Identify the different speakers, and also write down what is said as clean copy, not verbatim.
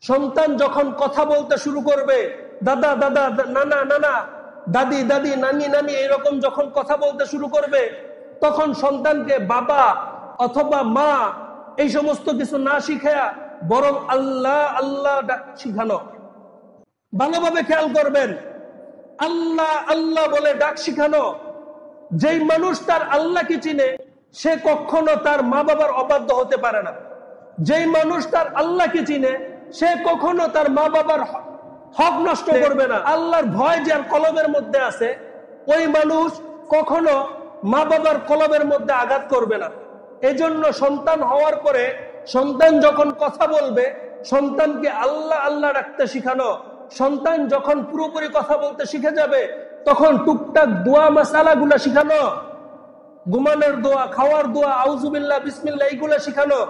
Speaker 1: সন্তান যখন কথা বলতে শুরু করবে, দাদা দাদা, নানা নানা, দাদি দাদি, নানি নানি, এরকম যখন কথা বলতে শুরু করবে, তখন সন্তানকে বাবা অথবা মা এই সমস্ত কিছু না শিখায়া বরং আল্লাহ আল্লাহ শিখানো। ভালোভাবে খেয়াল করবেন, আল্লাহ আল্লাহ বলে ডাক শিখানো। যেই মানুষ তার আল্লাহকে চিনে সে কখনো তার মা বাবার অবাধ্য হতে পারে না। যেই মানুষ তার আল্লাহকে চিনে সে কখনো তার মা বাবার হক নষ্ট করবে না। আল্লাহর ভয় যার কলবের মধ্যে আছে ওই মানুষ কখনো মা বাবার কলবের মধ্যে আঘাত করবে না। এজন্য সন্তান হওয়ার পরে সন্তান যখন কথা বলবে সন্তানকে আল্লাহ আল্লাহ ডাকতে শিখানো। সন্তান যখন পুরোপুরি কথা বলতে শিখে যাবে তখন টুকটাক দোয়া মাসালা গুলা শিখানো, ঘুমানোর দোয়া, খাওয়ার দোয়া, আউযুবিল্লাহ বিসমিল্লাহ এইগুলা শিখানো।